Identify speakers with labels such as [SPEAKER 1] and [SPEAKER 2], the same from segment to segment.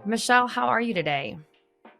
[SPEAKER 1] Michelle, how are you today?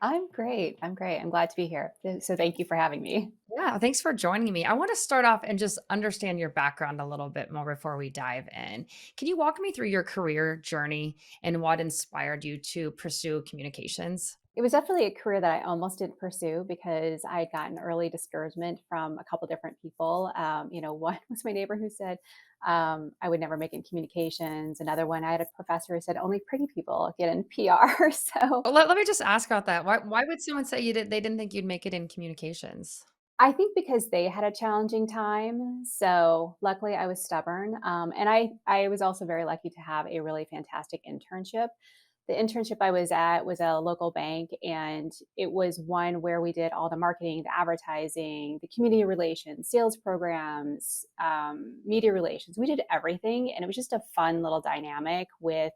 [SPEAKER 2] I'm great. I'm great. I'm glad to be here. So thank you for having me.
[SPEAKER 1] Yeah, thanks for joining me. I want to start off and just understand your background a little bit more before we dive in. Can you walk me through your career journey and what inspired you to pursue communications?
[SPEAKER 2] It was definitely a career that I almost didn't pursue because I had gotten early discouragement from a couple different people. One was my neighbor who said I would never make it in communications. Another one, I had a professor who said only pretty people get in PR. So
[SPEAKER 1] Well, let me just ask about that. Why would someone say they didn't think you'd make it in communications?
[SPEAKER 2] I think because they had a challenging time. So luckily, I was stubborn, and I was also very lucky to have a really fantastic internship. The internship I was at was a local bank, and it was one where we did all the marketing, the advertising, the community relations, sales programs, media relations. We did everything, and it was just a fun little dynamic with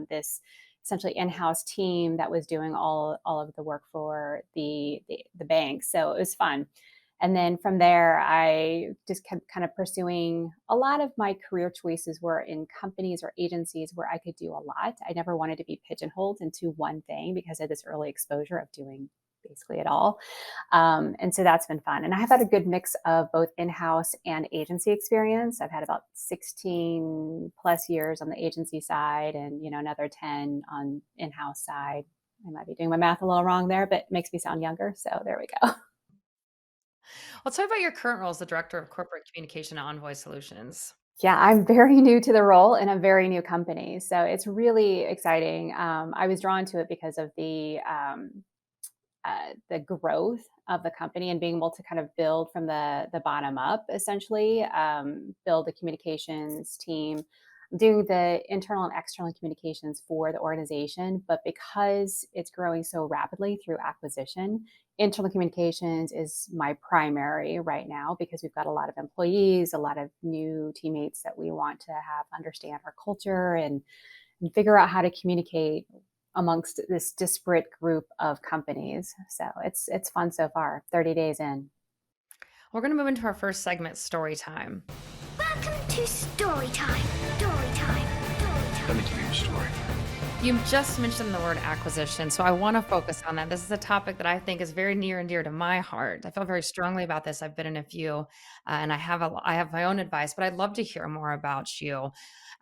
[SPEAKER 2] this essentially in-house team that was doing all of the work for the bank. So it was fun. And then from there, I just kept kind of pursuing a lot of my career choices were in companies or agencies where I could do a lot. I never wanted to be pigeonholed into one thing because I had this early exposure of doing basically it all. And so that's been fun. And I have had a good mix of both in house and agency experience. I've had about 16 plus years on the agency side and, another 10 on in house side. I might be doing my math a little wrong there, but it makes me sound younger. So there we go.
[SPEAKER 1] Well, tell me about your current role as the director of corporate communication at Envoy Solutions.
[SPEAKER 2] Yeah, I'm very new to the role in a very new company, so it's really exciting. I was drawn to it because of the growth of the company and being able to kind of build from the bottom up, essentially, build the communications team, doing the internal and external communications for the organization. But because it's growing so rapidly through acquisition, internal communications is my primary right now because we've got a lot of employees, a lot of new teammates that we want to have understand our culture and figure out how to communicate amongst this disparate group of companies. So it's fun so far. 30 days in.
[SPEAKER 1] We're going to move into our first segment, story time.
[SPEAKER 3] Welcome to story time. Story time. Story
[SPEAKER 4] Let
[SPEAKER 3] time.
[SPEAKER 4] me tell you a story.
[SPEAKER 1] You just mentioned the word acquisition, so I want to focus on that. This is a topic that I think is very near and dear to my heart. I feel very strongly about this. I've been in a few, and I have my own advice, but I'd love to hear more about you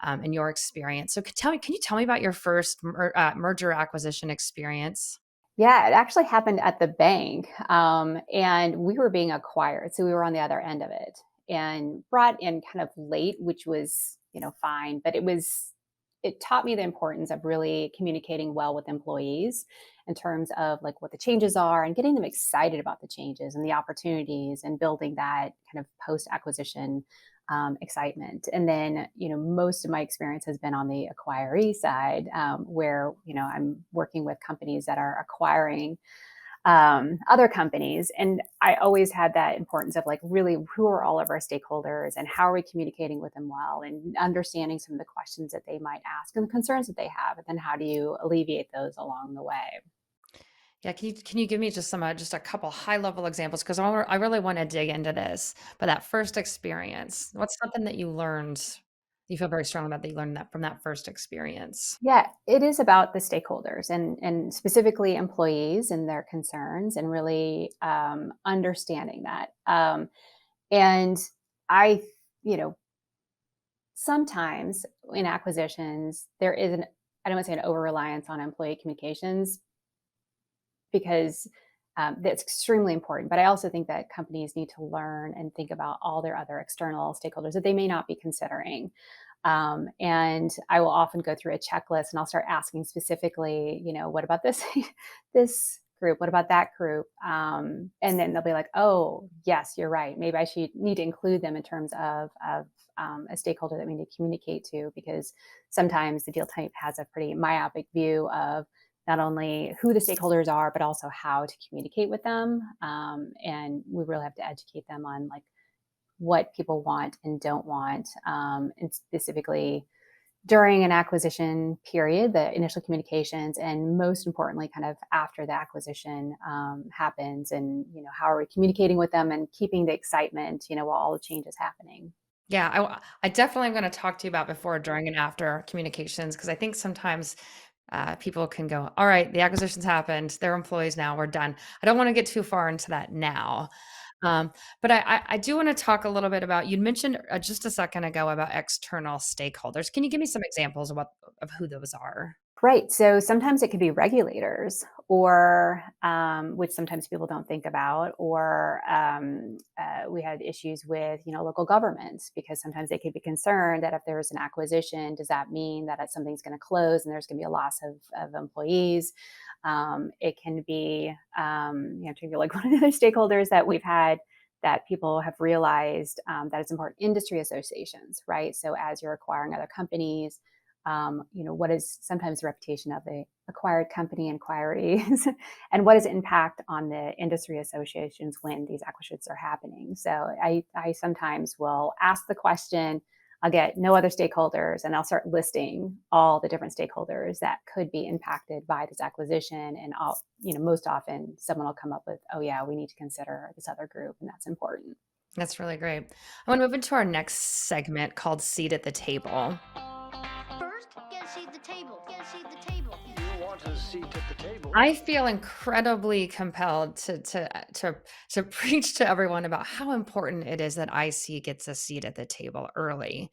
[SPEAKER 1] and your experience. So, can you tell me about your first merger acquisition experience?
[SPEAKER 2] Yeah, it actually happened at the bank, and we were being acquired, so we were on the other end of it, and brought in kind of late, which was fine, but it taught me the importance of really communicating well with employees in terms of like what the changes are and getting them excited about the changes and the opportunities and building that kind of post acquisition excitement. And then, most of my experience has been on the acquiree side, where, I'm working with companies that are acquiring other companies. And I always had that importance of like, really, who are all of our stakeholders and how are we communicating with them well and understanding some of the questions that they might ask and the concerns that they have. And then how do you alleviate those along the way?
[SPEAKER 1] Yeah, can you give me just just a couple high level examples? Because I really want to dig into this. But that first experience, what's something that you learned? You feel very strongly about that you learned that from that first experience.
[SPEAKER 2] Yeah, it is about the stakeholders and specifically employees and their concerns and really understanding that. And I, you know, sometimes in acquisitions there is an I don't want to say an over reliance on employee communications because that's extremely important. But I also think that companies need to learn and think about all their other external stakeholders that they may not be considering. And I will often go through a checklist and I'll start asking specifically, what about this this group? What about that group? And then they'll be like, oh, yes, you're right. Maybe I should need to include them in terms of a stakeholder that we need to communicate to because sometimes the deal type has a pretty myopic view of not only who the stakeholders are, but also how to communicate with them. And we really have to educate them on like what people want and don't want, and specifically during an acquisition period, the initial communications, and most importantly, kind of after the acquisition happens, and how are we communicating with them and keeping the excitement, while all the change is happening.
[SPEAKER 1] Yeah, I definitely am going to talk to you about before, during, and after communications because I think sometimes people can go, all right, the acquisition's happened. They're employees now. We're done. I don't want to get too far into that now. Um, but I do want to talk a little bit about, you mentioned just a second ago about external stakeholders. Can you give me some examples of who those are?
[SPEAKER 2] Right. So sometimes it could be regulators, or which sometimes people don't think about, or we had issues with local governments, because sometimes they could be concerned that if there's an acquisition, does that mean that something's going to close and there's going to be a loss of employees? It can be to be like one of the other stakeholders that we've had, that people have realized that it's important, industry associations, right? So as you're acquiring other companies, what is sometimes the reputation of the acquired company inquiries, and what is the impact on the industry associations when these acquisitions are happening. So I sometimes will ask the question, I'll get no other stakeholders, and I'll start listing all the different stakeholders that could be impacted by this acquisition. And most often someone will come up with, oh yeah, we need to consider this other group, and that's important.
[SPEAKER 1] That's really great. I want to move into our next segment called Seat at the Table.
[SPEAKER 3] First, get a seat at the table. Get a seat at the table.
[SPEAKER 4] You want a seat at the table?
[SPEAKER 1] I feel incredibly compelled to preach to everyone about how important it is that IC gets a seat at the table early.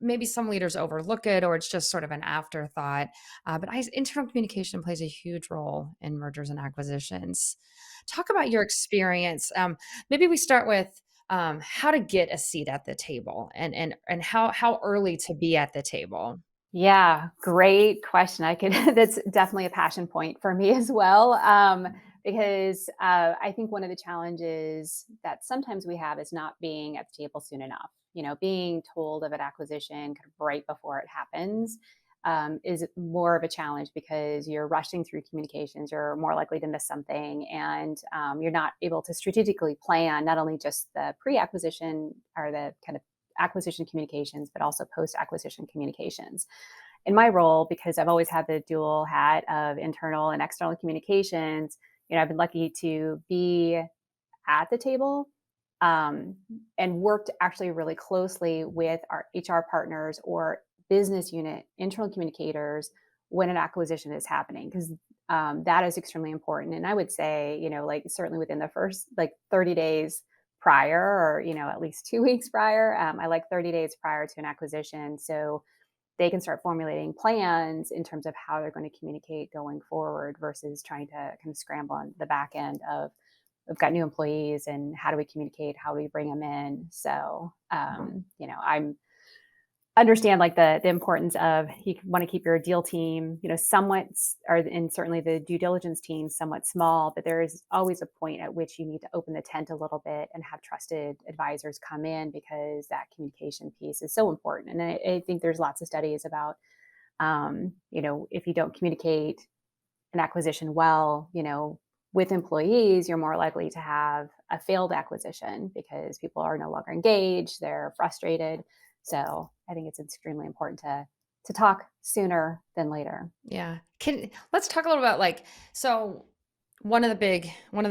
[SPEAKER 1] Maybe some leaders overlook it, or it's just sort of an afterthought. But internal communication plays a huge role in mergers and acquisitions. Talk about your experience. Maybe we start with how to get a seat at the table, and how early to be at the table.
[SPEAKER 2] Yeah, great question. I could that's definitely a passion point for me as well. Because I think one of the challenges that sometimes we have is not being at the table soon enough. Being told of an acquisition kind of right before it happens is more of a challenge, because you're rushing through communications. You're more likely to miss something, and you're not able to strategically plan not only just the pre-acquisition or the kind of acquisition communications, but also post-acquisition communications. In my role, because I've always had the dual hat of internal and external communications, I've been lucky to be at the table, um, and worked actually really closely with our HR partners or business unit internal communicators when an acquisition is happening, because that is extremely important. And I would say, like certainly within the first like 30 days prior, or at least 2 weeks prior, I like 30 days prior to an acquisition, so they can start formulating plans in terms of how they're going to communicate going forward, versus trying to kind of scramble on the back end of, we've got new employees and how do we communicate, how do we bring them in. So I'm understand like the importance of, you want to keep your deal team, somewhat, or and certainly the due diligence team, somewhat small, but there is always a point at which you need to open the tent a little bit and have trusted advisors come in, because that communication piece is so important. And I think there's lots of studies about, if you don't communicate an acquisition well, with employees, you're more likely to have a failed acquisition, because people are no longer engaged, they're frustrated. So I think it's extremely important to talk sooner than later.
[SPEAKER 1] Yeah. Let's talk a little about like, so one of the big, and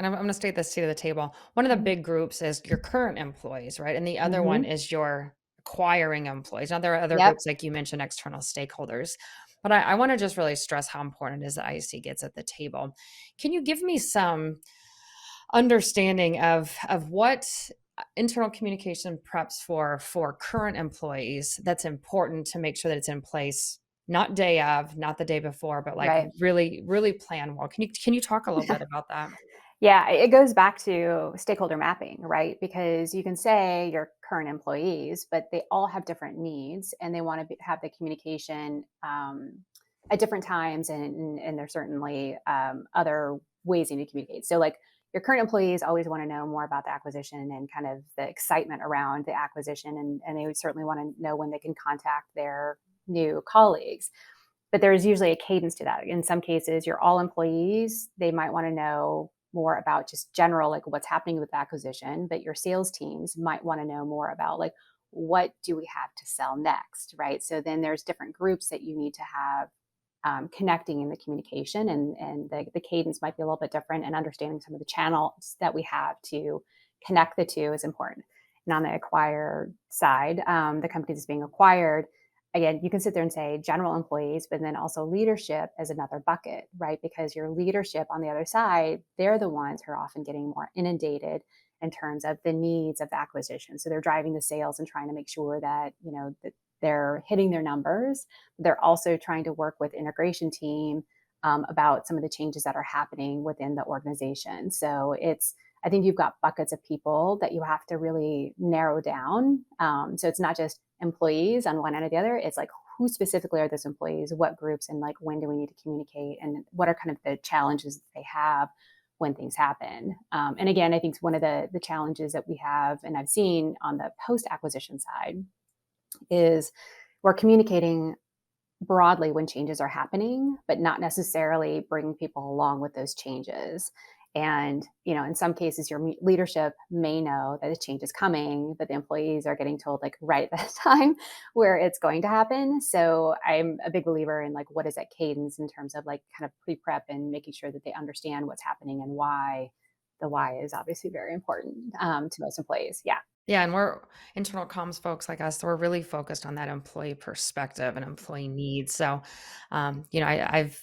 [SPEAKER 1] I'm going to state this to the table. One of the
[SPEAKER 2] Mhm.
[SPEAKER 1] big groups is your current employees, right? And the other one
[SPEAKER 2] Mhm.
[SPEAKER 1] is your acquiring employees. Now there are other
[SPEAKER 2] Yep.
[SPEAKER 1] groups, like you mentioned, external stakeholders, but I want to just really stress how important it is that IC gets at the table. Can you give me some understanding of what internal communication preps for current employees that's important to make sure that it's in place, not day of, not the day before, but like
[SPEAKER 2] Right.
[SPEAKER 1] really plan well. Can you talk a little bit about that?
[SPEAKER 2] Yeah, it goes back to stakeholder mapping, right? Because you can say your current employees, but they all have different needs, and they want to have the communication at different times, and there's certainly other ways you need to communicate. So, like your current employees always want to know more about the acquisition and kind of the excitement around the acquisition, and they would certainly want to know when they can contact their new colleagues. But there's usually a cadence to that. In some cases, your all employees, they might want to know more about just general, like what's happening with the acquisition, but your sales teams might want to know more about like, what do we have to sell next, right? So then there's different groups that you need to have connecting in the communication, and the cadence might be a little bit different, and understanding some of the channels that we have to connect the two is important. And on the acquired side, the company that's being acquired, again, you can sit there and say general employees, but then also leadership as another bucket, right? Because your leadership on the other side, they're the ones who are often getting more inundated in terms of the needs of the acquisition. So they're driving the sales and trying to make sure that, that they're hitting their numbers. They're also trying to work with integration team about some of the changes that are happening within the organization. So I think you've got buckets of people that you have to really narrow down. So it's not just employees on one end or the other. It's like, who specifically are those employees? What groups, and like when do we need to communicate? And what are kind of the challenges that they have when things happen? And again, I think one of the challenges that we have, and I've seen on the post acquisition side, is we're communicating broadly when changes are happening, but not necessarily bringing people along with those changes. And, in some cases, your leadership may know that a change is coming, but the employees are getting told like right at the time where it's going to happen. So I'm a big believer in like, what is that cadence in terms of like kind of pre-prep and making sure that they understand what's happening and why. The why is obviously very important to most employees. Yeah.
[SPEAKER 1] Yeah, and we're internal comms folks like us, so we're really focused on that employee perspective and employee needs. So, I've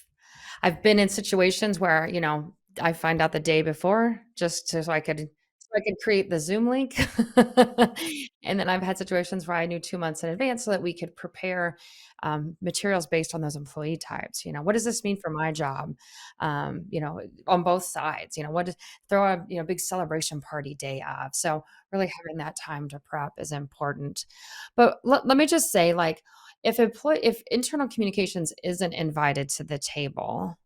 [SPEAKER 1] been in situations where, I find out the day before just so I could create the Zoom link. And then I've had situations where I knew 2 months in advance so that we could prepare, materials based on those employee types. What does this mean for my job? On both sides, what does throw a, big celebration party day of. So really having that time to prep is important. But let me just say, like, if internal communications isn't invited to the table,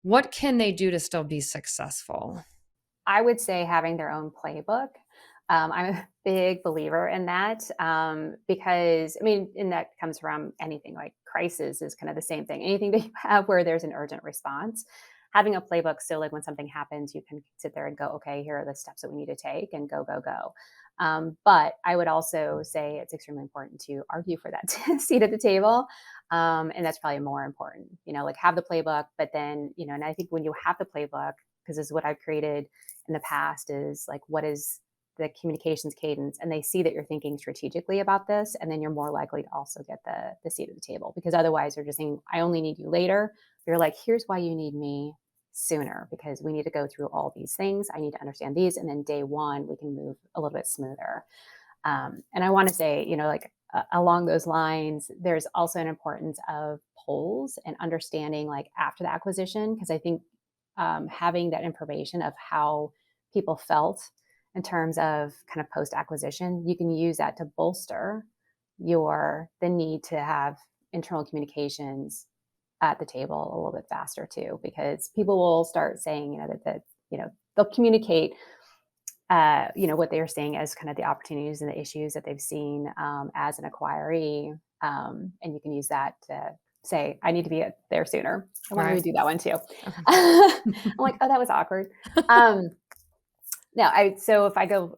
[SPEAKER 1] what can they do to still be successful?
[SPEAKER 2] I would say having their own playbook. I'm a big believer in that because, I mean, and that comes from anything like crisis is kind of the same thing. Anything that you have where there's an urgent response, having a playbook. So, like when something happens, you can sit there and go, okay, here are the steps that we need to take and go, go, go. But I would also say it's extremely important to argue for that seat at the table. And that's probably more important, like have the playbook, but then, and I think when you have the playbook, because this is what I've created in the past is like, what is the communications cadence? And they see that you're thinking strategically about this, and then you're more likely to also get the seat at the table, because otherwise you're just saying, I only need you later. You're like, here's why you need me sooner, because we need to go through all these things. I need to understand these. And then day one, we can move a little bit smoother. And I want to say, along those lines, there's also an importance of polls and understanding like after the acquisition, because I think having that information of how people felt in terms of kind of post acquisition, you can use that to bolster the need to have internal communications at the table a little bit faster too, because people will start saying, they'll communicate, what they're seeing as kind of the opportunities and the issues that they've seen as an acquiree. And you can use that to say, I need to be there sooner. I want to
[SPEAKER 1] Right.
[SPEAKER 2] do that one too.
[SPEAKER 1] Okay.
[SPEAKER 2] I'm like, oh, that was awkward. So if I go,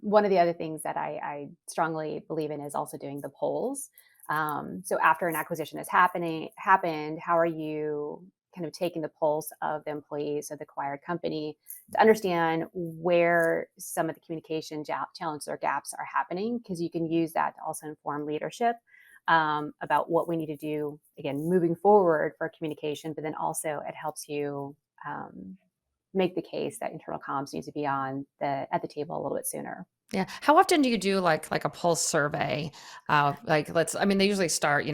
[SPEAKER 2] one of the other things that I strongly believe in is also doing the polls. So after an acquisition has happened, how are you kind of taking the pulse of the employees of the acquired company to understand where some of the communication challenges or gaps are happening? Because you can use that to also inform leadership about what we need to do, again, moving forward for communication, but then also it helps you make the case that internal comms needs to be at the table a little bit sooner.
[SPEAKER 1] Yeah. How often do you do like a pulse survey? I mean, they usually start,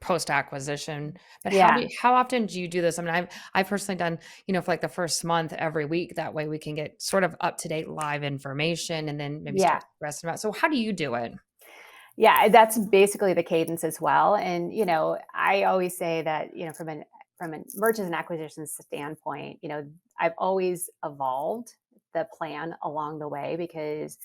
[SPEAKER 1] post acquisition, but
[SPEAKER 2] Yeah,
[SPEAKER 1] how often do you do this? I mean, I've personally done, for like the first month every week. That way we can get sort of up to date live information and then maybe
[SPEAKER 2] yeah.
[SPEAKER 1] start resting about. So how do you do it?
[SPEAKER 2] Yeah, that's basically the cadence as well. And I always say that from a mergers and acquisitions standpoint, I've always evolved the plan along the way, because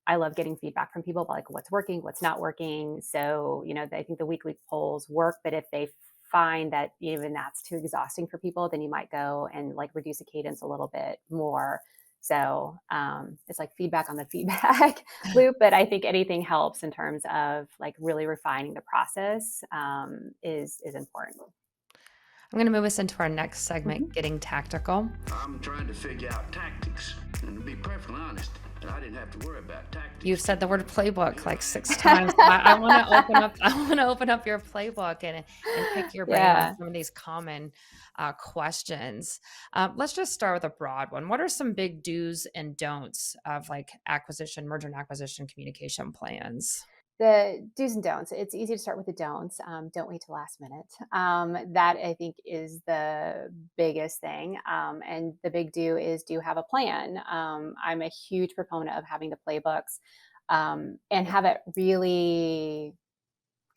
[SPEAKER 2] I love getting feedback from people about like what's working, what's not working. So I think the weekly polls work, but if they find that even that's too exhausting for people, then you might go and like reduce the cadence a little bit more. So it's like feedback on the feedback loop, but I think anything helps in terms of like really refining the process is important.
[SPEAKER 1] I'm going to move us into our next segment,
[SPEAKER 2] Mhm.
[SPEAKER 1] getting tactical.
[SPEAKER 4] I'm trying to figure out tactics. And to be perfectly honest, I didn't didn't have to worry about
[SPEAKER 1] You've
[SPEAKER 4] tactics.
[SPEAKER 1] said the word playbook like 6 times. I wanna open up I wanna open up your playbook and pick your brain on
[SPEAKER 2] Yeah.
[SPEAKER 1] some of these common, questions. Let's just start with a broad one. What are some big do's and don'ts of, like, merger and acquisition communication plans?
[SPEAKER 2] The do's and don'ts. It's easy to start with the don'ts. Don't wait till last minute. That I think is the biggest thing. And the big do is do have a plan. I'm a huge proponent of having the playbooks and have it really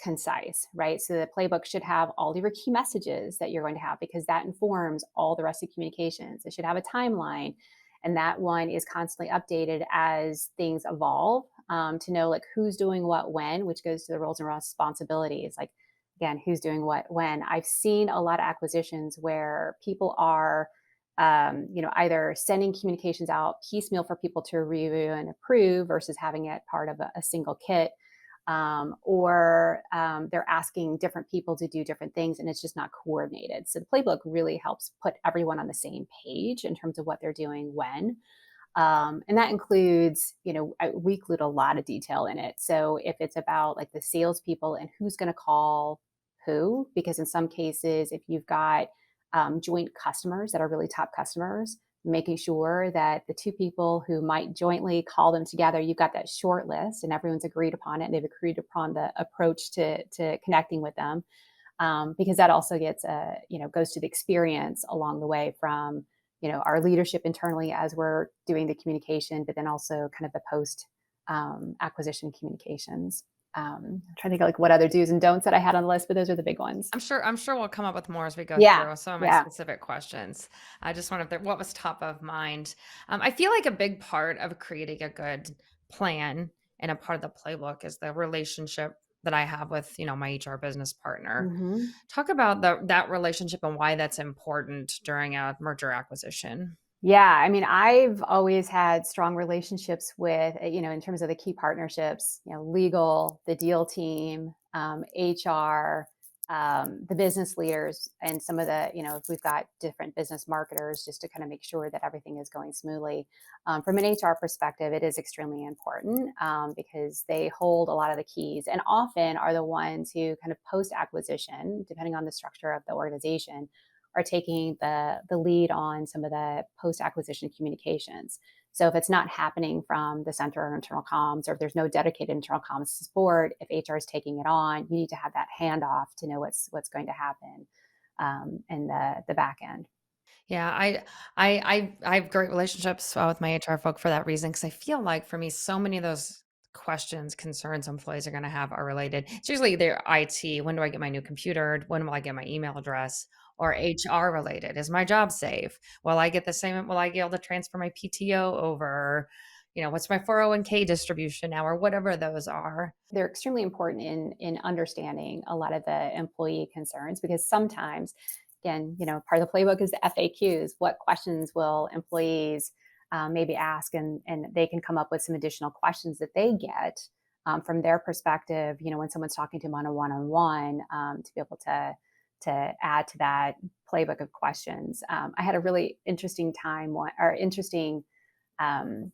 [SPEAKER 2] concise, right? So the playbook should have all of your key messages that you're going to have because that informs all the rest of communications. It should have a timeline, and that one is constantly updated as things evolve to know like who's doing what when, which goes to the roles and responsibilities. Like again, who's doing what when. I've seen a lot of acquisitions where people are either sending communications out piecemeal for people to review and approve versus having it part of a single kit or they're asking different people to do different things and it's just not coordinated. So the playbook really helps put everyone on the same page in terms of what they're doing when. And that includes, we include a lot of detail in it. So if it's about like the salespeople and who's going to call who, because in some cases, if you've got joint customers that are really top customers, making sure that the two people who might jointly call them together, you've got that short list and everyone's agreed upon it and they've agreed upon the approach to connecting with them. Because that also gets, goes to the experience along the way from, our leadership internally as we're doing the communication, but then also kind of the post acquisition communications. I'm trying to think of like what other do's and don'ts that I had on the list, but those are the big ones.
[SPEAKER 1] I'm sure we'll come up with more as we go
[SPEAKER 2] Yeah.
[SPEAKER 1] through some of my
[SPEAKER 2] Yeah.
[SPEAKER 1] specific questions. I just wanted what was top of mind. I feel like a big part of creating a good plan and a part of the playbook is the relationship that I have with, my HR business partner.
[SPEAKER 2] Hmm.
[SPEAKER 1] Talk about that relationship and why that's important during a merger acquisition.
[SPEAKER 2] Yeah, I mean, I've always had strong relationships with, in terms of the key partnerships, legal, the deal team, HR, the business leaders, and some of the, if we've got different business marketers, just to kind of make sure that everything is going smoothly. From an HR perspective, it is extremely important because they hold a lot of the keys and often are the ones who kind of post acquisition, depending on the structure of the organization are taking the lead on some of the post acquisition communications. So if it's not happening from the center or internal comms, or if there's no dedicated internal comms support, if HR is taking it on, you need to have that handoff to know what's going to happen in the back end.
[SPEAKER 1] Yeah, I have great relationships with my HR folk for that reason because I feel like for me, so many of those questions, concerns employees are going to have are related. It's usually their IT. When do I get my new computer? When will I get my email address? Or HR related. Is my job safe? Will I get the same? Will I be able to transfer my PTO over? What's my 401k distribution now, or whatever those are.
[SPEAKER 2] They're extremely important in understanding a lot of the employee concerns because sometimes, again, part of the playbook is the FAQs. What questions will employees maybe ask, and they can come up with some additional questions that they get from their perspective. When someone's talking to them on a one-on-one, to be able to add to that playbook of questions. I had a really interesting time, or interesting. Um,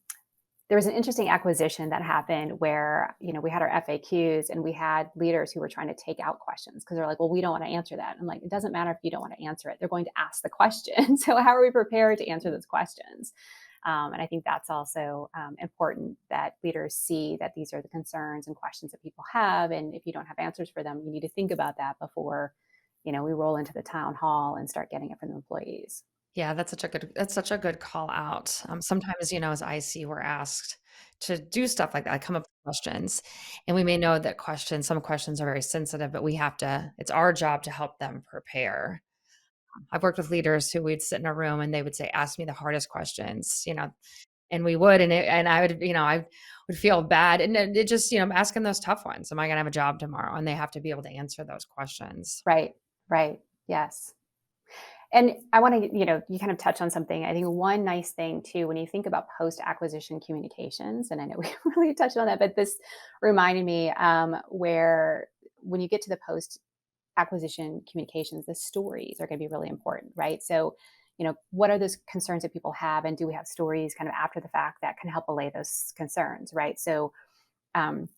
[SPEAKER 2] there was an interesting acquisition that happened where we had our FAQs and we had leaders who were trying to take out questions because they're like, well, we don't want to answer that. I'm like, it doesn't matter if you don't want to answer it, they're going to ask the question. So how are we prepared to answer those questions? And I think that's also important that leaders see that these are the concerns and questions that people have, and if you don't have answers for them, you need to think about that before we roll into the town hall and start getting it from the employees.
[SPEAKER 1] Yeah, that's such a good call out. Sometimes, as IC, we're asked to do stuff like that, come up with questions, and we may know that some questions are very sensitive, but it's our job to help them prepare. I've worked with leaders who we'd sit in a room and they would say, "Ask me the hardest questions," and we would, and I would feel bad, and then it just, asking those tough ones. Am I gonna have a job tomorrow? And they have to be able to answer those questions.
[SPEAKER 2] Right, right, yes. And I want to, you kind of touch on something. I think one nice thing too, when you think about post acquisition communications, and I know we really touched on that, but this reminded me where when you get to the post acquisition communications, the stories are going to be really important, right? So, what are those concerns that people have, and do we have stories kind of after the fact that can help allay those concerns, right? So,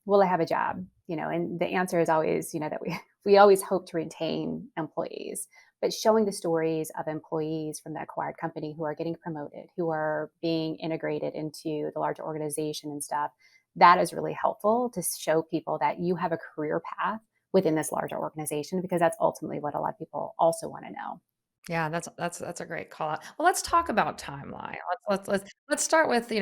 [SPEAKER 2] will I have a job? And the answer is always, that we always hope to retain employees, but showing the stories of employees from the acquired company who are getting promoted, who are being integrated into the larger organization and stuff, that is really helpful to show people that you have a career path within this larger organization, because that's ultimately what a lot of people also want to know.
[SPEAKER 1] Yeah, that's a great call out. Well, let's talk about timeline. Let's start with,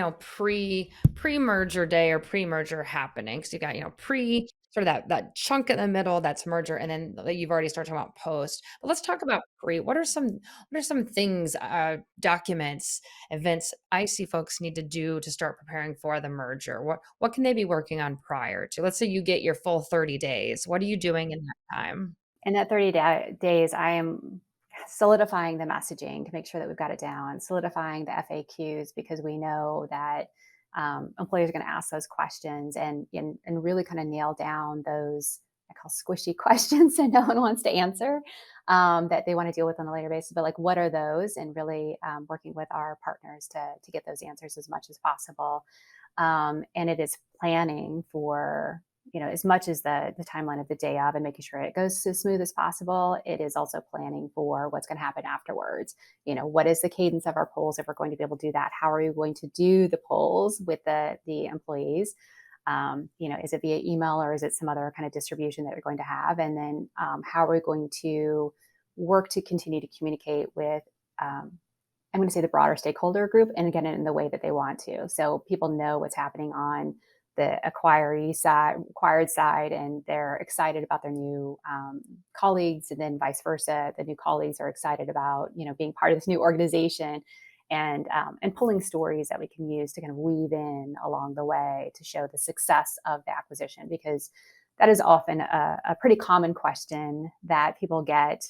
[SPEAKER 1] pre-merger day or pre-merger happening. So you got, pre sort of that chunk in the middle that's merger, and then you've already started talking about post. But let's talk about pre. What are some things, documents, events I see folks need to do to start preparing for the merger? What can they be working on prior to? Let's say you get your full 30 days. What are you doing in that time?
[SPEAKER 2] In that 30 days, I am solidifying the messaging to make sure that we've got it down, solidifying the FAQs, because we know that employers are going to ask those questions, and really kind of nail down those I call squishy questions that no one wants to answer, that they want to deal with on a later basis. But like, what are those? And really working with our partners to get those answers as much as possible. And it is planning for, as much as the timeline of the day of and making sure it goes as smooth as possible. It is also planning for what's going to happen afterwards. What is the cadence of our polls, if we're going to be able to do that? How are we going to do the polls with the employees? Is it via email, or is it some other kind of distribution that we're going to have? And then how are we going to work to continue to communicate with, I'm going to say, the broader stakeholder group, and get it in the way that they want to. So people know what's happening on the acquired side, and they're excited about their new colleagues, and then vice versa. The new colleagues are excited about, being part of this new organization, and pulling stories that we can use to kind of weave in along the way to show the success of the acquisition, because that is often a pretty common question that people get,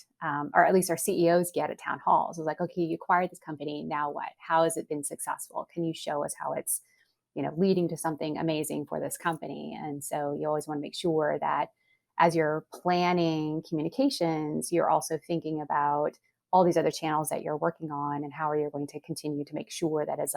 [SPEAKER 2] or at least our CEOs get at town halls. It's like, okay, you acquired this company, now what? How has it been successful? Can you show us how it's, leading to something amazing for this company? And so you always want to make sure that as you're planning communications, you're also thinking about all these other channels that you're working on, and how are you going to continue to make sure that is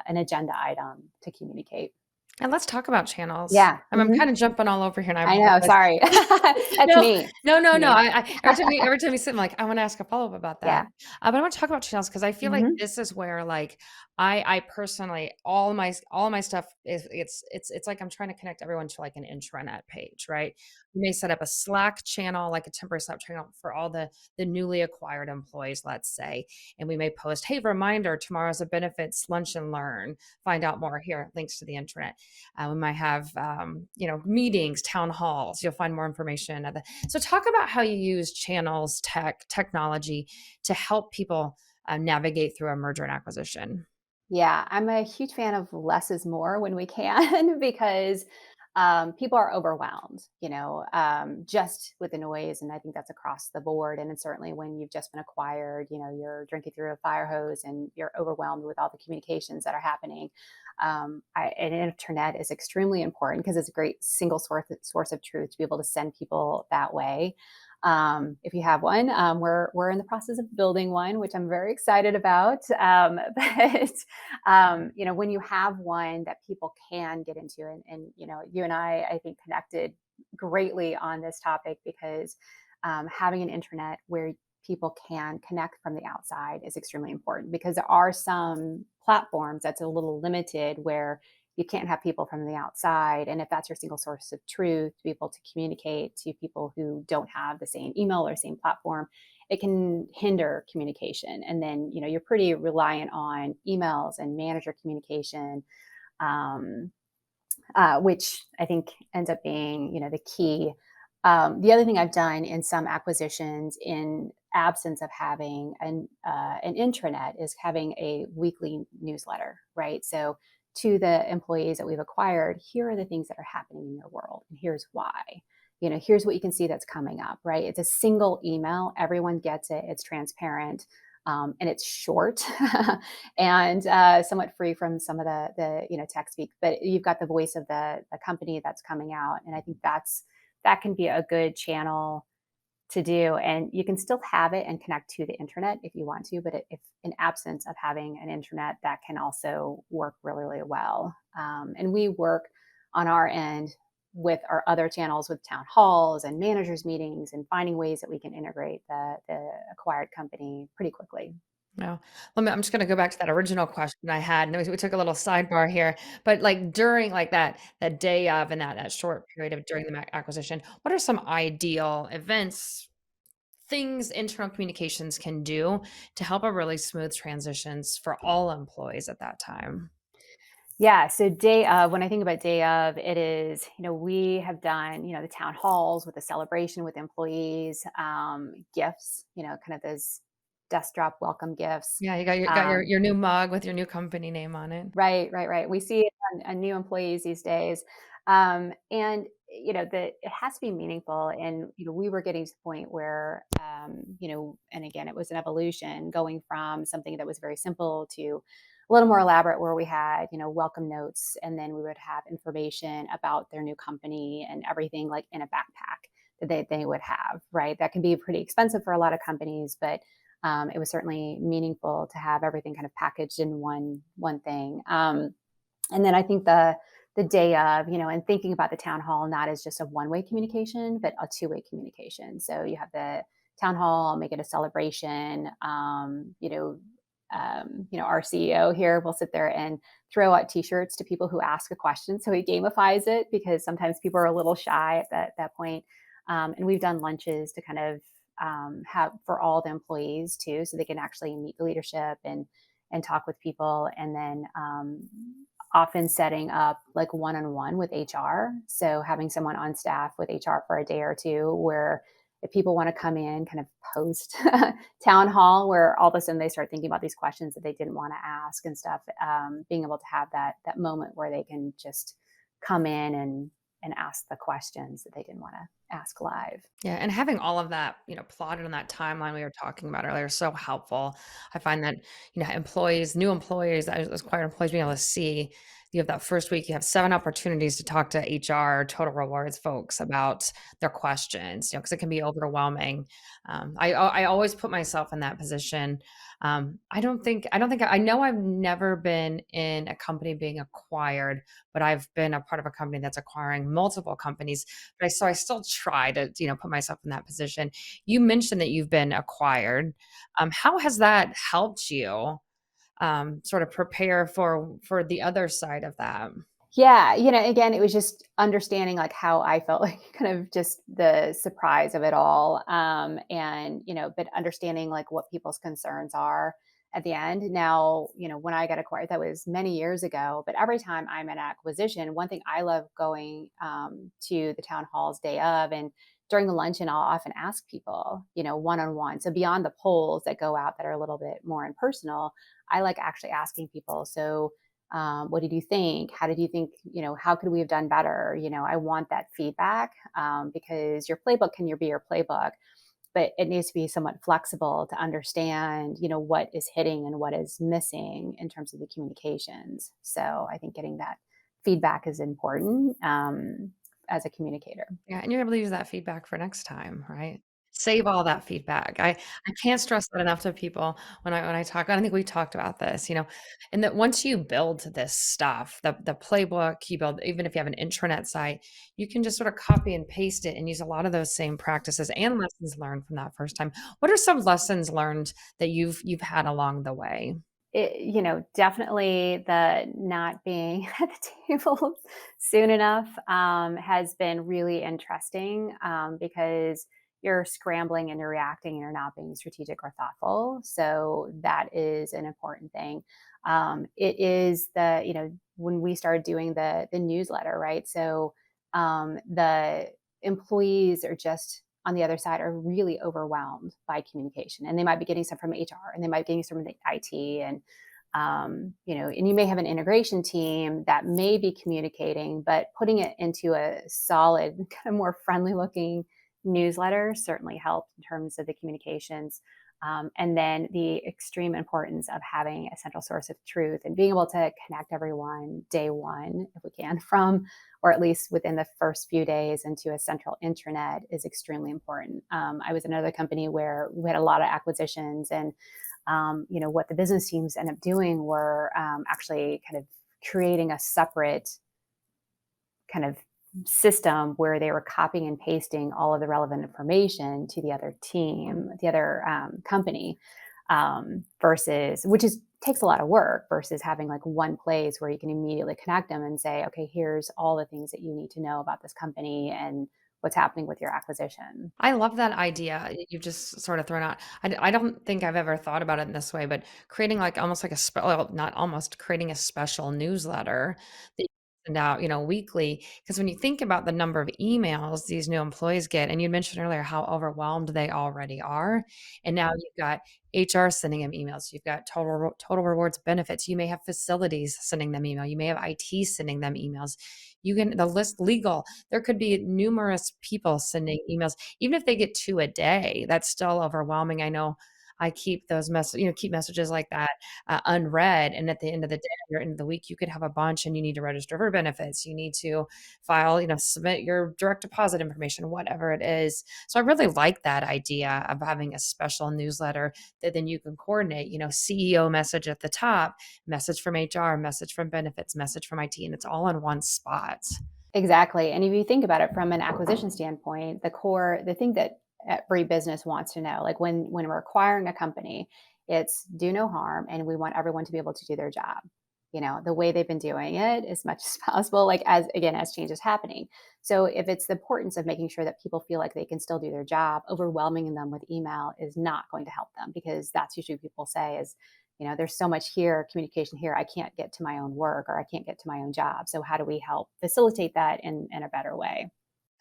[SPEAKER 2] an agenda item to communicate.
[SPEAKER 1] And let's talk about channels.
[SPEAKER 2] Yeah.
[SPEAKER 1] I'm kinda jumping all over here, and I
[SPEAKER 2] I know.
[SPEAKER 1] apologize.
[SPEAKER 2] Sorry. That's
[SPEAKER 1] No,
[SPEAKER 2] me.
[SPEAKER 1] no, no, no,
[SPEAKER 2] Me.
[SPEAKER 1] every time we sit, I'm like, "I wanna ask a follow-up about that."
[SPEAKER 2] Yeah.
[SPEAKER 1] But I wanna talk about channels, because I feel like
[SPEAKER 2] Hmm.
[SPEAKER 1] this is where, like, I personally, all my stuff is, it's like I'm trying to connect everyone to, like, an intranet page, right? We may set up a Slack channel, like a temporary Slack channel for all the newly acquired employees, let's say, and we may post, "Hey, reminder, tomorrow's a benefits lunch and learn. Find out more here, links to the intranet." We might have, meetings, town halls. You'll find more information. So talk about how you use channels, technology to help people navigate through a merger and acquisition.
[SPEAKER 2] Yeah, I'm a huge fan of less is more when we can, because people are overwhelmed, just with the noise. And I think that's across the board. And it's certainly when you've just been acquired, you're drinking through a fire hose, and you're overwhelmed with all the communications that are happening. An internet is extremely important, because it's a great single source of truth to be able to send people that way. If you have one, we're in the process of building one, which I'm very excited about. But when you have one that people can get into, and you and I think, connected greatly on this topic, because having an internet where people can connect from the outside is extremely important, because there are some platforms that's a little limited, where you can't have people from the outside. And if that's your single source of truth, to be able to communicate to people who don't have the same email or same platform, it can hinder communication. And then, you're pretty reliant on emails and manager communication, um, which I think ends up being, the key. The other thing I've done in some acquisitions, in absence of having an intranet, is having a weekly newsletter, right? So to the employees that we've acquired, here are the things that are happening in your world, and here's why. Here's what you can see that's coming up, right? It's a single email. Everyone gets it. It's transparent. And it's short, and somewhat free from some of the tech speak. But you've got the voice of the company that's coming out, and I think that can be a good channel to do. And you can still have it and connect to the internet if you want to, but if in absence of having an internet, that can also work really, really well. And we work on our end with our other channels with town halls and managers meetings and finding ways that we can integrate the acquired company pretty quickly.
[SPEAKER 1] No. I'm just gonna go back to that original question I had. And we took a little sidebar here, but like during like that day of and that short period of during the acquisition, what are some ideal events, things internal communications can do to help a really smooth transitions for all employees at that time?
[SPEAKER 2] Yeah. So day of, when I think about day of, it is, we have done, the town halls with a celebration with employees, gifts, kind of those desk drop welcome gifts.
[SPEAKER 1] Yeah, you got
[SPEAKER 2] Um,
[SPEAKER 1] your new mug with your new company name on it.
[SPEAKER 2] right, right, right. We see it on new employees these days. And, it has to be meaningful. And, we were getting to the point where, and again, it was an evolution going from something that was very simple to a little more elaborate where we had, welcome notes, and then we would have information about their new company and everything like in a backpack that they would have, right? That can be pretty expensive for a lot of companies, but it was certainly meaningful to have everything kind of packaged in one thing. And then I think the day of, and thinking about the town hall not as just a one-way communication, but a two-way communication. So you have the town hall, make it a celebration. Our CEO here will sit there and throw out T-shirts to people who ask a question. So he gamifies it because sometimes people are a little shy at that point. And we've done lunches to kind of have for all the employees too, so they can actually meet the leadership and talk with people. And then often setting up like one-on-one with HR. So having someone on staff with HR for a day or two where if people want to come in kind of post town hall where all of a sudden they start thinking about these questions that they didn't want to ask and stuff, being able to have that moment where they can just come in and ask the questions that they didn't want to ask live.
[SPEAKER 1] Yeah, and having all of that, plotted on that timeline we were talking about earlier is so helpful. I find that, employees, new employees, as acquired employees being able to see you have that first week, you have 7 opportunities to talk to HR, total rewards folks about their questions, because it can be overwhelming. I always put myself in that position. I know I've never been in a company being acquired, but I've been a part of a company that's acquiring multiple companies. So I still try to, put myself in that position. You mentioned that you've been acquired. How has that helped you, sort of prepare for the other side of that?
[SPEAKER 2] Yeah, again, it was just understanding like how I felt like kind of just the surprise of it all. And, but understanding like what people's concerns are at the end. Now, when I got acquired, that was many years ago, but every time I'm at acquisition, one thing I love going to the town halls day of and during the luncheon, I'll often ask people, one on one. So beyond the polls that go out that are a little bit more impersonal, I like actually asking people. So, what did you think? How did you think, how could we have done better? I want that feedback because your playbook can be your playbook, but it needs to be somewhat flexible to understand, what is hitting and what is missing in terms of the communications. So I think getting that feedback is important as a communicator.
[SPEAKER 1] Yeah, and you're able to use that feedback for next time, right? Save all that feedback. I can't stress that enough to people when I talk. I think we talked about this, and that once you build this stuff, the playbook you build, even if you have an intranet site, you can just sort of copy and paste it and use a lot of those same practices and lessons learned from that first time. What are some lessons learned that you've had along the way?
[SPEAKER 2] Definitely the not being at the table soon enough has been really interesting because you're scrambling and you're reacting and you're not being strategic or thoughtful. So that is an important thing. It is when we started doing the newsletter, right? So the employees are just on the other side are really overwhelmed by communication and they might be getting some from HR and they might be getting some from the IT and and you may have an integration team that may be communicating, but putting it into a solid, kind of more friendly looking newsletter certainly helped in terms of the communications. And then the extreme importance of having a central source of truth and being able to connect everyone day one, if we can, from or at least within the first few days into a central intranet is extremely important. I was in another company where we had a lot of acquisitions, and what the business teams end up doing were actually kind of creating a separate kind of system where they were copying and pasting all of the relevant information to the other team, the other company, versus which is takes a lot of work versus having like one place where you can immediately connect them and say, okay, here's all the things that you need to know about this company and what's happening with your acquisition.
[SPEAKER 1] I love that idea you've just sort of thrown out. I don't think I've ever thought about it in this way, but creating like almost like well, not almost creating a special newsletter that you send out, weekly. Because when you think about the number of emails these new employees get, and you mentioned earlier how overwhelmed they already are, and now you've got HR sending them emails, you've got total rewards benefits, you may have facilities sending them email, you may have IT sending them emails. You can the list legal there could be numerous people sending emails. Even if they get 2 a day, that's still overwhelming. I know I keep those keep messages like that, unread, and at the end of the day or end of the week, you could have a bunch and you need to register for benefits. You need to file, submit your direct deposit information, whatever it is. So I really like that idea of having a special newsletter that then you can coordinate, CEO message at the top, message from HR, message from benefits, message from IT, and it's all in one spot.
[SPEAKER 2] Exactly. And if you think about it from an acquisition standpoint, the thing that every business wants to know, like when we're acquiring a company, it's do no harm and we want everyone to be able to do their job. The way they've been doing it as much as possible, like as change is happening. So if it's the importance of making sure that people feel like they can still do their job, overwhelming them with email is not going to help them because that's usually what people say is, there's so much here, communication here, I can't get to my own work or I can't get to my own job. So how do we help facilitate that in a better way?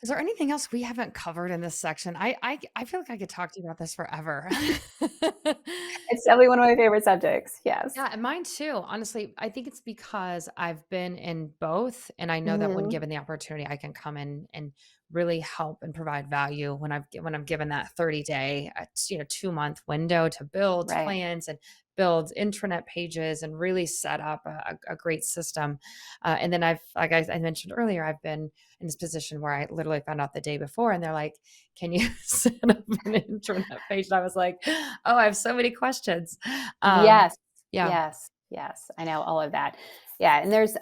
[SPEAKER 1] Is there anything else we haven't covered in this section? I feel like I could talk to you about this forever.
[SPEAKER 2] It's definitely one of my favorite subjects. Yes.
[SPEAKER 1] Yeah, and mine too. Honestly, I think it's because I've been in both, and I know that when
[SPEAKER 2] Hmm.
[SPEAKER 1] given the opportunity, I can come in and really help and provide value when I'm given that 30-day, 2-month window to build
[SPEAKER 2] Right.
[SPEAKER 1] plans and build intranet pages and really set up a great system. And then like I mentioned earlier, I've been in this position where I literally found out the day before, and they're like, "Can you set up an intranet page?" And I was like, "Oh, I have so many questions." Um,
[SPEAKER 2] Yes,
[SPEAKER 1] yeah.
[SPEAKER 2] yes, yes. I know all of that. Yeah, and there's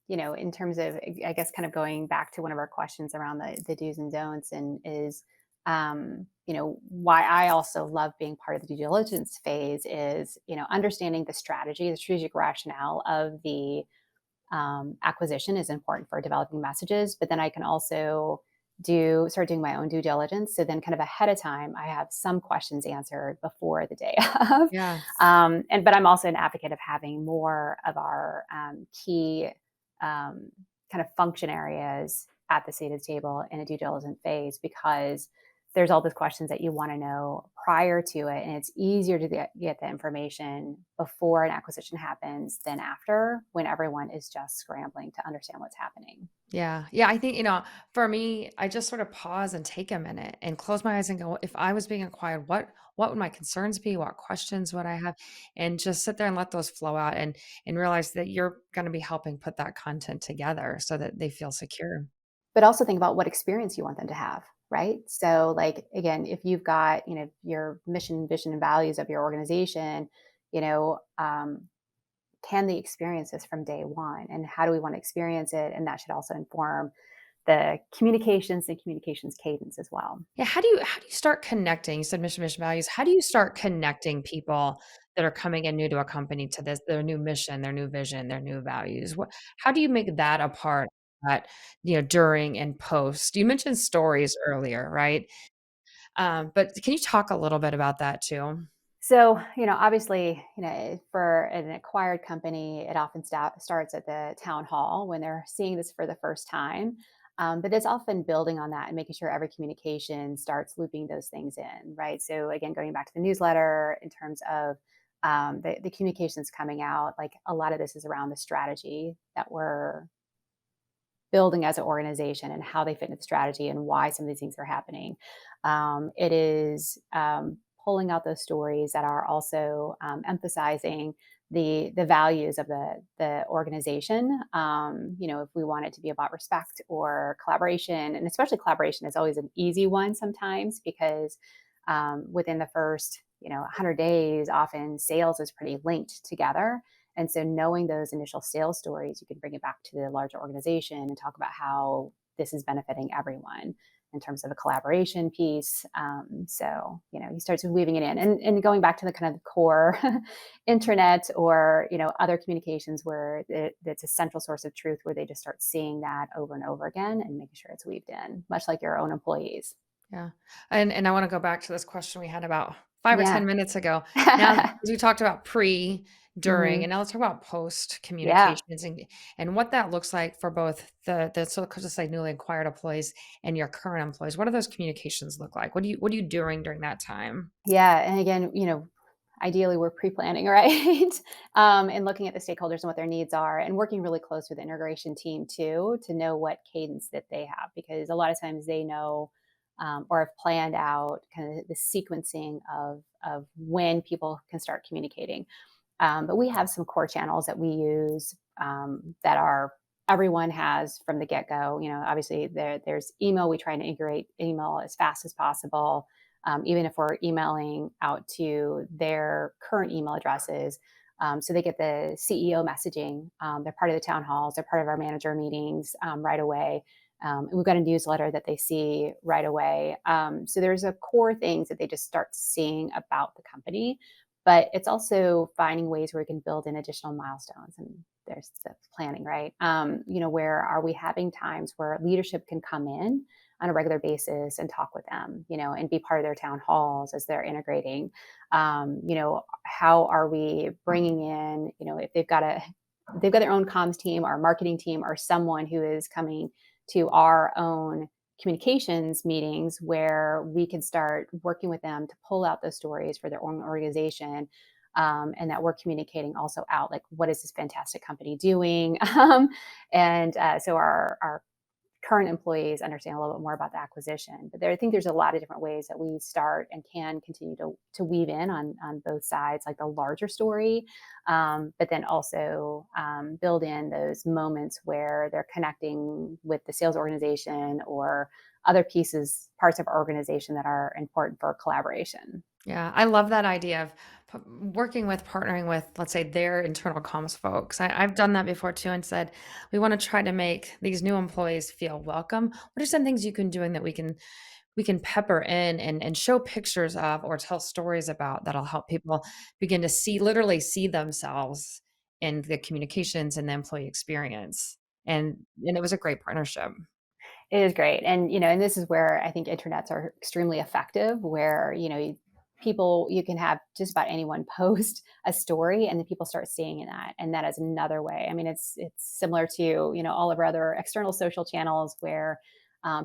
[SPEAKER 2] in terms of I guess kind of going back to one of our questions around the do's and don'ts and is why I also love being part of the due diligence phase is, understanding the strategy, the strategic rationale of the acquisition is important for developing messages, but then I can also start doing my own due diligence. So then, kind of ahead of time, I have some questions answered before the day of.
[SPEAKER 1] Yeah.
[SPEAKER 2] But I'm also an advocate of having more of our key kind of function areas at the seat of the table in a due diligence phase because there's all these questions that you want to know prior to it, and it's easier to get the information before an acquisition happens than after when everyone is just scrambling to understand what's happening.
[SPEAKER 1] Yeah. Yeah. I think, for me, I just sort of pause and take a minute and close my eyes and go, if I was being acquired, what would my concerns be? What questions would I have? And just sit there and let those flow out and realize that you're going to be helping put that content together so that they feel secure.
[SPEAKER 2] But also think about what experience you want them to have, right? So, like, again, if you've got, your mission, vision, and values of your organization, you know, um, can they experience this from day one? And how do we want to experience it? And that should also inform the communications and communications cadence as well.
[SPEAKER 1] Yeah. How do you start connecting? You said mission values. How do you start connecting people that are coming in new to a company to their new mission, their new vision, their new values? How do you make that a part that, during and post? You mentioned stories earlier, right? But can you talk a little bit about that too?
[SPEAKER 2] So, obviously, for an acquired company, it often starts at the town hall when they're seeing this for the first time. But it's often building on that and making sure every communication starts looping those things in, right? So, again, going back to the newsletter in terms of the communications coming out, like a lot of this is around the strategy that we're building as an organization and how they fit into the strategy and why some of these things are happening. It is pulling out those stories that are also emphasizing the values of the organization. If we want it to be about respect or collaboration, and especially collaboration is always an easy one sometimes because within the first 100 days, often sales is pretty linked together. And so knowing those initial sales stories, you can bring it back to the larger organization and talk about how this is benefiting everyone in terms of a collaboration piece. He starts weaving it in and going back to the kind of core internet or, other communications where it's a central source of truth where they just start seeing that over and over again and making sure it's weaved in, much like your own employees.
[SPEAKER 1] Yeah. And I wanna go back to this question we had about 5 or
[SPEAKER 2] Yeah.
[SPEAKER 1] 10 minutes ago. Now, 'cause we talked about pre, during,
[SPEAKER 2] Hmm.
[SPEAKER 1] and now let's talk about post
[SPEAKER 2] Yeah.
[SPEAKER 1] communications and what that looks like for both the so just like newly acquired employees and your current employees. What do those communications look like? What are you doing during that time?
[SPEAKER 2] Yeah. And again, ideally we're pre-planning, right? And looking at the stakeholders and what their needs are and working really close with the integration team too to know what cadence that they have because a lot of times they know or have planned out kind of the sequencing of when people can start communicating. But we have some core channels that we use that are everyone has from the get-go. Obviously there's email. We try to integrate email as fast as possible, even if we're emailing out to their current email addresses. So they get the CEO messaging. They're part of the town halls. They're part of our manager meetings right away. And we've got a newsletter that they see right away. So there's a core things that they just start seeing about the company, but it's also finding ways where we can build in additional milestones. And there's the planning, right? Where are we having times where leadership can come in on a regular basis and talk with them, and be part of their town halls as they're integrating. How are we bringing in, if they've got their own comms team or marketing team or someone who is coming to our own communications meetings where we can start working with them to pull out those stories for their own organization. And that we're communicating also out like what is this fantastic company doing. So our current employees understand a little bit more about the acquisition. But I think there's a lot of different ways that we start and can continue to weave in on both sides, like the larger story, but then also build in those moments where they're connecting with the sales organization or other parts of our organization that are important for collaboration.
[SPEAKER 1] Yeah, I love that idea of working with, partnering with, let's say, their internal comms folks. I've done that before too and said, we want to try to make these new employees feel welcome. What are some things you can doing that we can pepper in and show pictures of or tell stories about that'll help people begin to literally see themselves in the communications and the employee experience. And it was a great partnership.
[SPEAKER 2] It is great. And this is where I think internets are extremely effective, where, you can have just about anyone post a story and then people start seeing that. And that is another way. I mean, it's similar to, all of our other external social channels where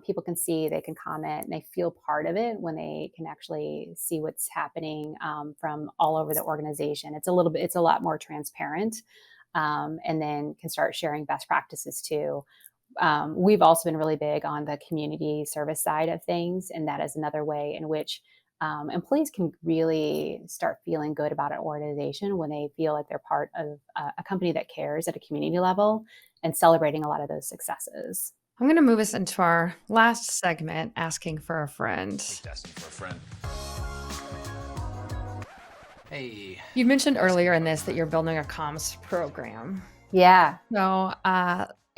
[SPEAKER 2] people can see, they can comment, and they feel part of it when they can actually see what's happening from all over the organization. It's a lot more transparent, and then can start sharing best practices too. We've also been really big on the community service side of things, and that is another way in which employees can really start feeling good about an organization when they feel like they're part of a company that cares at a community level and celebrating a lot of those successes.
[SPEAKER 1] I'm going to move us into our last segment, asking for a friend.
[SPEAKER 5] Asking for a friend. Hey.
[SPEAKER 1] You mentioned earlier in this that you're building a comms program.
[SPEAKER 2] Yeah.
[SPEAKER 1] So,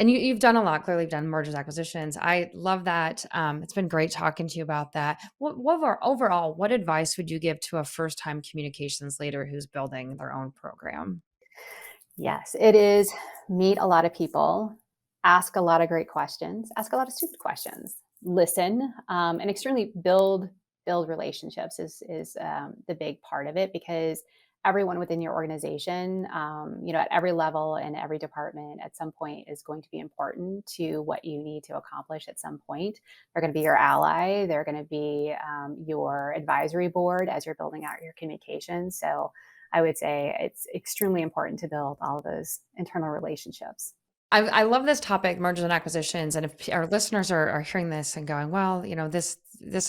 [SPEAKER 1] and you've done a lot. Clearly, you've done mergers, acquisitions. I love that. It's been great talking to you about that. Overall, what advice would you give to a first-time communications leader who's building their own program?
[SPEAKER 2] Yes, it is. Meet a lot of people, ask a lot of great questions, ask a lot of stupid questions, listen, and extremely build relationships is the big part of it because everyone within your organization, at every level and every department, at some point is going to be important to what you need to accomplish. At some point, they're going to be your ally. They're going to be your advisory board as you're building out your communications. So I would say it's extremely important to build all of those internal relationships.
[SPEAKER 1] I love this topic, mergers and acquisitions, and if our listeners are hearing this and going, "Well, this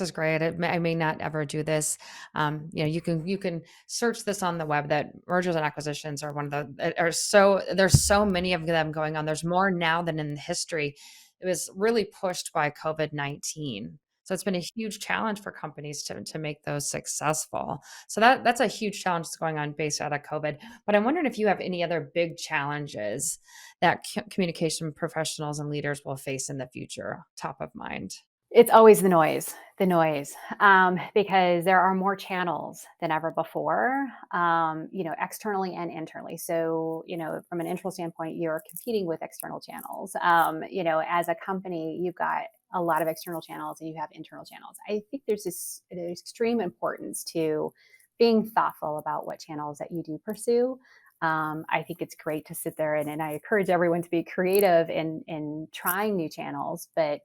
[SPEAKER 1] is great. I may not ever do this." You can search this on the web. That mergers and acquisitions are one of the are so there's so many of them going on. There's more now than in history. It was really pushed by COVID-19. So it's been a huge challenge for companies to make those successful. So that's a huge challenge that's going on based out of COVID. But I'm wondering if you have any other big challenges that communication professionals and leaders will face in the future, top of mind.
[SPEAKER 2] It's always the noise, because there are more channels than ever before, externally and internally. So, from an internal standpoint, you're competing with external channels. As a company, you've got a lot of external channels and you have internal channels. I think there's extreme importance to being thoughtful about what channels that you do pursue. I think it's great to sit there and I encourage everyone to be creative in trying new channels, but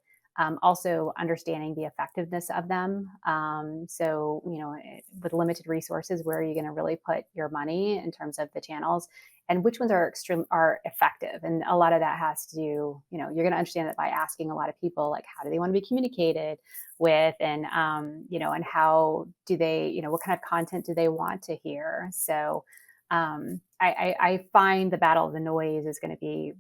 [SPEAKER 2] also understanding the effectiveness of them. With limited resources, where are you going to really put your money in terms of the channels, and which ones are effective? And a lot of that has to do, you're going to understand that by asking a lot of people, like, how do they want to be communicated with, and how do they, what kind of content do they want to hear? So I find the battle of the noise is going to be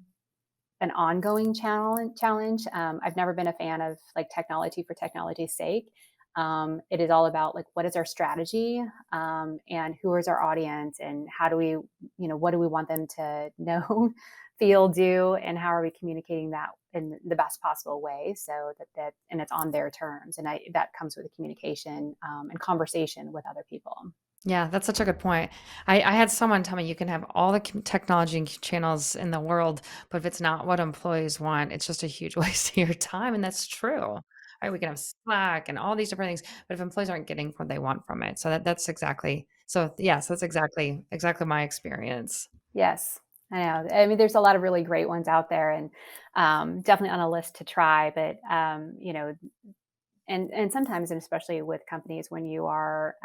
[SPEAKER 2] an ongoing challenge. I've never been a fan of like technology for technology's sake. It is all about like what is our strategy, and who is our audience, and how do we, what do we want them to know, feel, do, and how are we communicating that in the best possible way so that and it's on their terms, and that comes with the communication and conversation with other people.
[SPEAKER 1] Yeah, that's such a good point. I had someone tell me you can have all the technology and channels in the world, but if it's not what employees want, it's just a huge waste of your time. And that's true. Right? We can have Slack and all these different things, but if employees aren't getting what they want from it, so that's exactly so. Yes, that's exactly my experience.
[SPEAKER 2] Yes, I know. I mean, there's a lot of really great ones out there, and definitely on a list to try. But and sometimes, and especially with companies, when you are,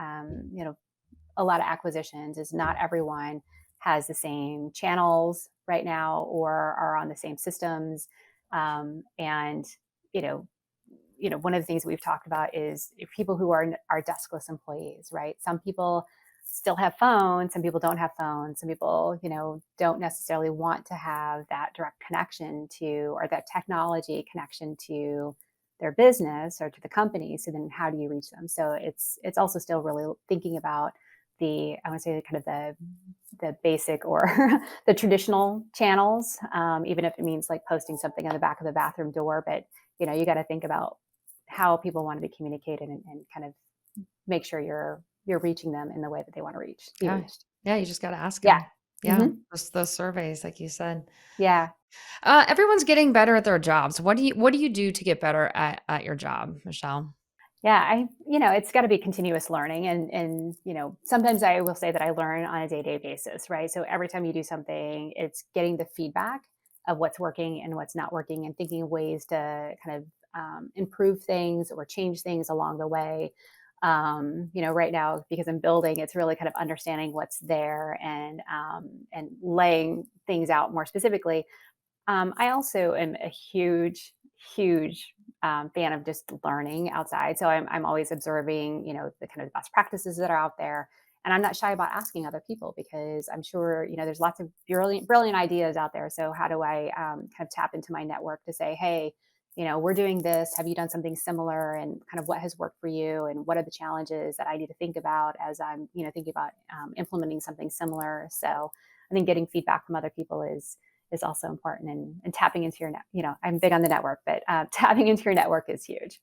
[SPEAKER 2] a lot of acquisitions, is not everyone has the same channels right now or are on the same systems, and you know one of the things we've talked about is people who are deskless employees, right? Some people still have phones, some people don't have phones, some people, don't necessarily want to have that direct connection to, or that technology connection to their business or to the company. So then how do you reach them? So it's also still really thinking about I want to say kind of the basic or the traditional channels, even if it means like posting something on the back of the bathroom door. But you got to think about how people want to be communicated, and kind of make sure you're reaching them in the way that they want to be
[SPEAKER 1] Yeah,
[SPEAKER 2] reached.
[SPEAKER 1] yeah. You just got to ask
[SPEAKER 2] Yeah.
[SPEAKER 1] them. Yeah,
[SPEAKER 2] Hmm.
[SPEAKER 1] those surveys, like you said.
[SPEAKER 2] Yeah.
[SPEAKER 1] Everyone's getting better at their jobs. What do you do to get better at your job, Michelle?
[SPEAKER 2] Yeah, it's got to be continuous learning, and sometimes I will say that I learn on a day-to-day basis, right? So every time you do something, it's getting the feedback of what's working and what's not working, and thinking of ways to kind of improve things or change things along the way. Right now, because I'm building, it's really kind of understanding what's there, and laying things out more specifically. I also am a huge, huge fan of just learning outside. So I'm always observing, the kind of best practices that are out there. And I'm not shy about asking other people, because I'm sure, there's lots of brilliant, brilliant ideas out there. So how do I kind of tap into my network to say, hey, we're doing this. Have you done something similar? And kind of what has worked for you? And what are the challenges that I need to think about as I'm, thinking about implementing something similar? So I think getting feedback from other people is also important, and tapping into your net. I'm big on the network, but tapping into your network is huge.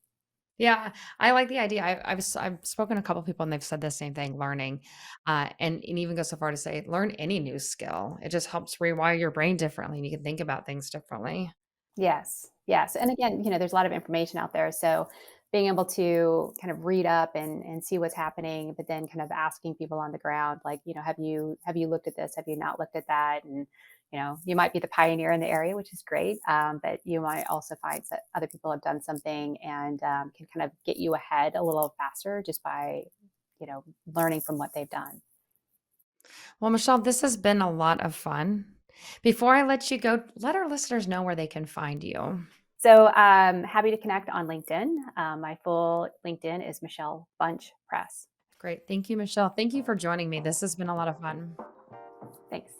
[SPEAKER 1] Yeah, I like the idea. I've spoken to a couple people and they've said the same thing, learning, and even go so far to say learn any new skill. It just helps rewire your brain differently, and you can think about things differently.
[SPEAKER 2] Yes, yes, and again, there's a lot of information out there, so being able to kind of read up and see what's happening, but then kind of asking people on the ground, like, have you looked at this? Have you not looked at that? And you might be the pioneer in the area, which is great, but you might also find that other people have done something, and can kind of get you ahead a little faster just by learning from what they've done.
[SPEAKER 1] Well, Michelle, this has been a lot of fun. Before I let you go, let our listeners know where they can find you.
[SPEAKER 2] So happy to connect on LinkedIn. My full LinkedIn is Michelle Bunch Press.
[SPEAKER 1] Great. Thank you, Michelle. Thank you for joining me. This has been a lot of fun.
[SPEAKER 2] Thanks.